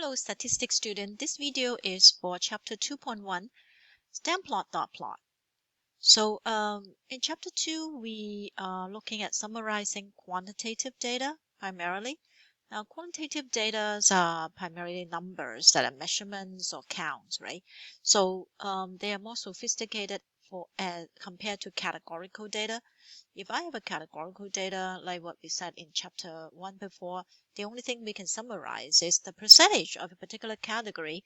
Hello statistics student, this video is for chapter 2.1 stemplot dotplot. So in chapter 2 we are looking at summarizing quantitative data primarily. Now quantitative data are primarily numbers that are measurements or counts, right? So they are more sophisticated for compared to categorical data. If I have a categorical data, like what we said in chapter 1 before, the only thing we can summarize is the percentage of a particular category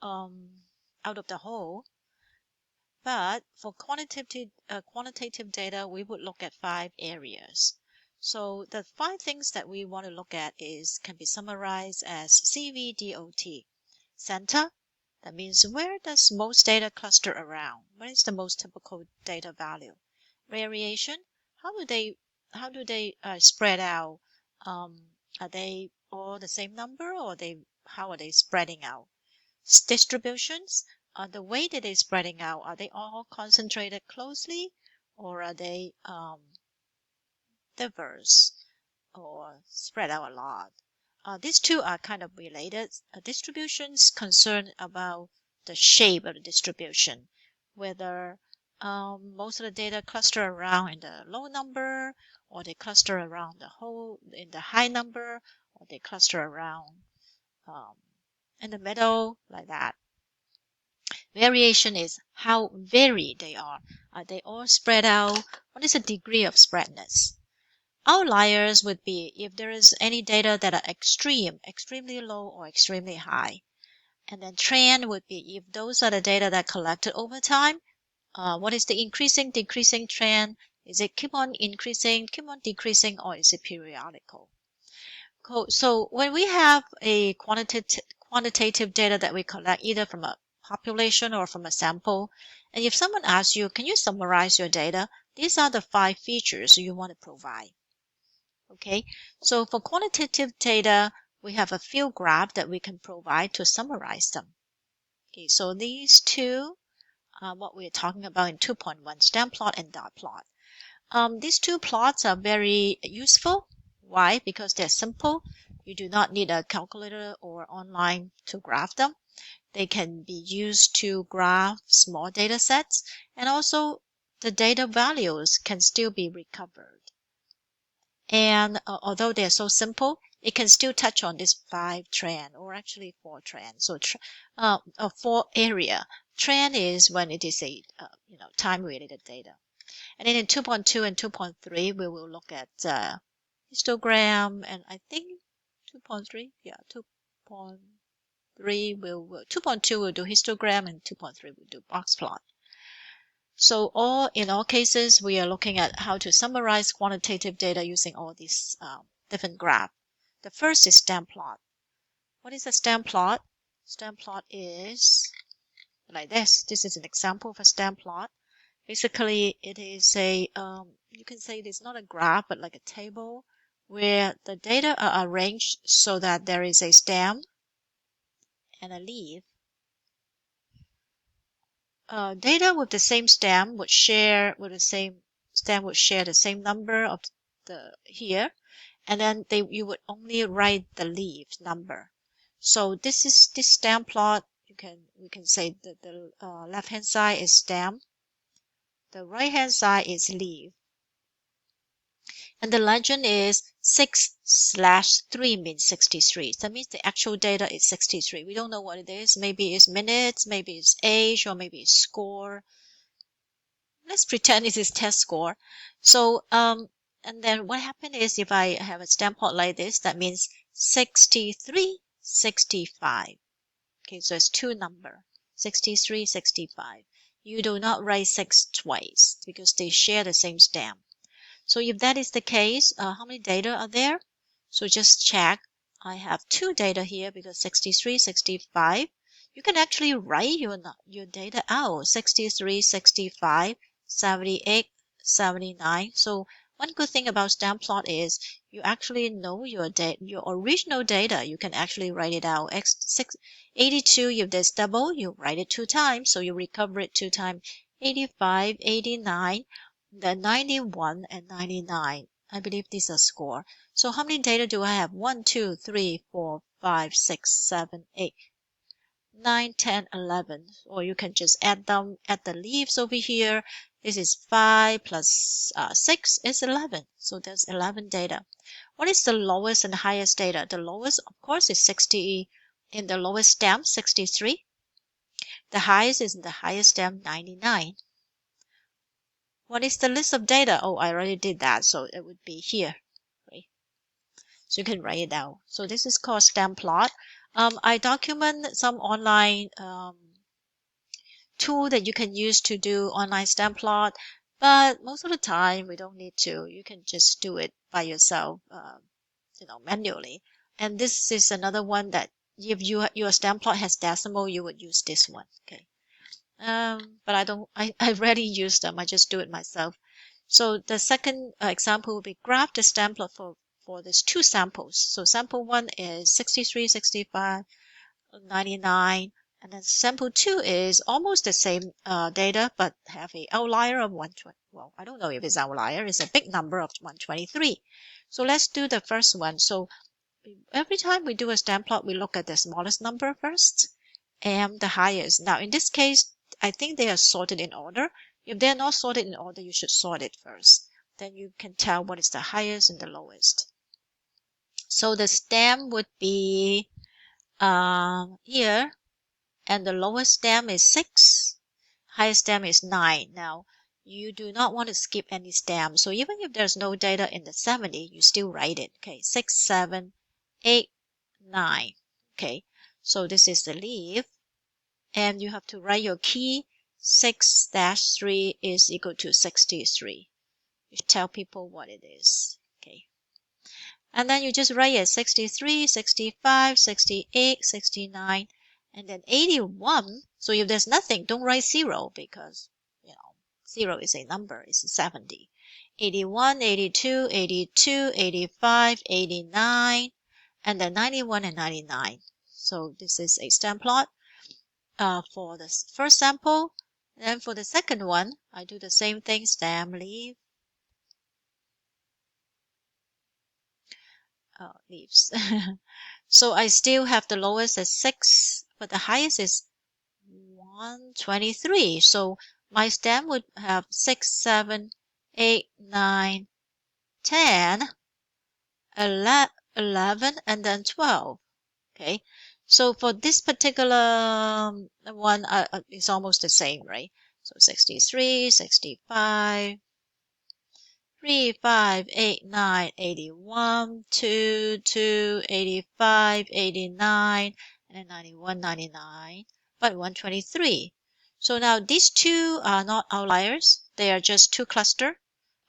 out of the whole. But for quantitative data, we would look at 5 areas. So the 5 things that we want to look at can be summarized as CVDOT. Center, that means where does most data cluster around? What is the most typical data value? Variation, how do they spread out? Are they all the same number, or how are they spreading out? Distributions, the way that they're spreading out, are they all concentrated closely, or are they diverse or spread out a lot? These two are kind of related. Distributions concern about the shape of the distribution, whether most of the data cluster around in the low number, or they cluster around in the high number, or they cluster around in the middle, like that. Variation is how varied they are. Are they all spread out? What is the degree of spreadness? Outliers would be if there is any data that are extremely low or extremely high. And then trend would be if those are the data that collected over time. What is the increasing, decreasing trend? Is it keep on increasing, keep on decreasing, or is it periodical? Cool. So when we have a quantitative data that we collect either from a population or from a sample, and if someone asks you, can you summarize your data? These are the 5 features you want to provide. Okay, so for quantitative data, we have a few graphs that we can provide to summarize them. Okay, so these two are what we're talking about in 2.1, stemplot and dotplot. These two plots are very useful. Why? Because they're simple. You do not need a calculator or online to graph them. They can be used to graph small data sets, and also the data values can still be recovered. And although they're so simple, it can still touch on this 5 trend, or actually 4 trends. So 4 area. Trend is when it is a time-related data. And then in 2.2 and 2.3, we will look at histogram, and I think 2.3, yeah, 2.3 2.2 will do histogram, and 2.3 will do box plot. So in all cases, we are looking at how to summarize quantitative data using all these different graphs. The first is stemplot. What is a stemplot? Stemplot is like this. This is an example of a stemplot. Basically, it is you can say it is not a graph, but like a table where the data are arranged so that there is a stem and a leaf. Data with the same stem would share the same number of here, and then you would only write the leaf number. So this stem plot. We can say that the left hand side is stem, the right hand side is leaf, and the legend is 6/3 means 63. That means the actual data is 63. We don't know what it is. Maybe it's minutes, maybe it's age, or maybe it's score. Let's pretend it is test score. So and then what happened is, if I have a stem plot like this, that means 63, 65. Okay, so it's 2 number, 63, 65. You do not write 6 twice because they share the same stem. So if that is the case, how many data are there? So just check. I have 2 data here because 63, 65. You can actually write your data out. 63, 65, 78, 79. So one good thing about stemplot is you actually know your original data. You can actually write it out. 82, if there's double, you write it 2 times. So you recover it 2 times. 85, 89. Then 91 and 99. I believe these are score. So how many data do I have? 1, 2, 3, 4, 5, 6, 7, 8, 9, 10, 11. Or you can just add them at the leaves over here. This is 5 plus 6 is 11. So there's 11 data. What is the lowest and highest data? The lowest, of course, is 60 in the lowest stem, 63. The highest is in the highest stem, 99. What is the list of data? Oh, I already did that, so it would be here. Right? So you can write it down. So this is called stemplot. I document some online tool that you can use to do online stemplot, but most of the time we don't need to. You can just do it by yourself, manually. And this is another one that if your stemplot has decimal, you would use this one. Okay. But I rarely use them. I just do it myself. So the second example will be graph the stemplot for these two samples. So sample 1 is 63, 65, 99, and then sample 2 is almost the same data, but have a outlier of 120. Well, I don't know if it's outlier. It's a big number of 123. So let's do the first one. So every time we do a stemplot, we look at the smallest number first and the highest. Now, in this case, I think they are sorted in order. If they're not sorted in order, you should sort it first. Then you can tell what is the highest and the lowest. So the stem would be here, and the lowest stem is 6. Highest stem is 9. Now, you do not want to skip any stem. So even if there's no data in the 70, you still write it. Okay, 6, 7, 8, 9. Okay, so this is the leaf. And you have to write your key. 6-3 is equal to 63. You tell people what it is. Okay. And then you just write it 63, 65, 68, 69, and then 81. So if there's nothing, don't write 0 because, 0 is a number. It's 70. 81, 82, 82, 85, 89, and then 91 and 99. So this is a stemplot for the first sample. And for the second one, I do the same thing, stem, leaf, leaves. So I still have the lowest at 6, but the highest is 123. So my stem would have 6, 7, 8, 9, 10, 11, and then 12. Okay. So for this particular one, it's almost the same, right? So 63, 65, 3, 5, 8, 9, 81, 2, 2, 85, 89, and then 91, 99, but 123. So now these two are not outliers. They are just two clusters.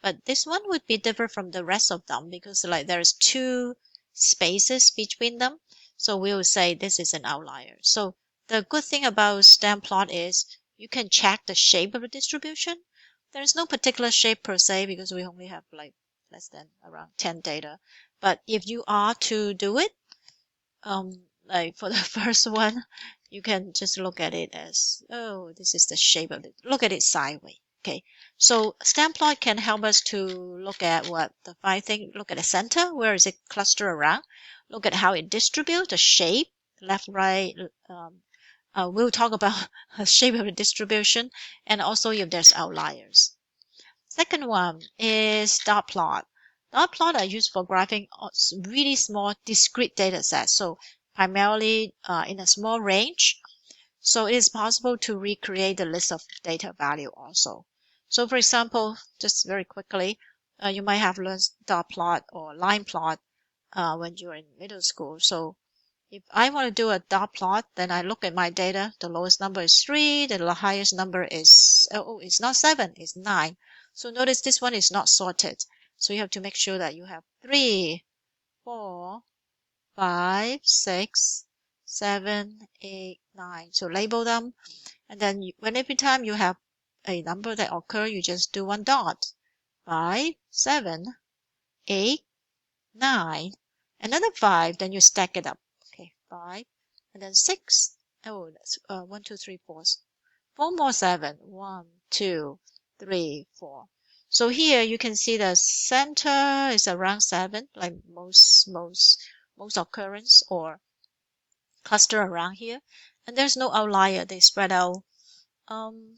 But this one would be different from the rest of them because there's two spaces between them. So we will say this is an outlier. So the good thing about stem plot is you can check the shape of the distribution. There's no particular shape per se because we only have less than around 10 data. But if you are to do it, like for the first one, you can just look at it as, oh, this is the shape of it. Look at it sideways. Okay, so stemplot can help us to look at what the 5 thing. Look at the center. Where is it clustered around? Look at how it distributes, the shape, left, right. We'll talk about the shape of the distribution and also if there's outliers. Second one is dot plot. Dot plot are used for graphing really small discrete data sets. So primarily in a small range. So it is possible to recreate the list of data value also. So for example, just very quickly, you might have learned dot plot or line plot when you're in middle school. So if I want to do a dot plot, then I look at my data. The lowest number is 3. The highest number is, it's not 7, it's 9. So notice this one is not sorted. So you have to make sure that you have 3, 4, 5, 6, 7, 8, 9. So label them. And then every time you have a number that occur, you just do one dot. 5, 7, 8, 9, another 5, then you stack it up. Okay, 5, and then 6. Oh, that's 1, 2, 3, 4. 4 more 7. 1, 2, 3, 4. So here you can see the center is around 7, like most occurrence, or cluster around here, and there's no outlier. They spread out.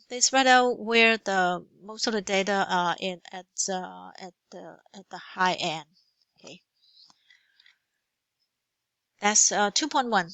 They spread out where the most of the data are in at the high end. Okay, that's 2.1.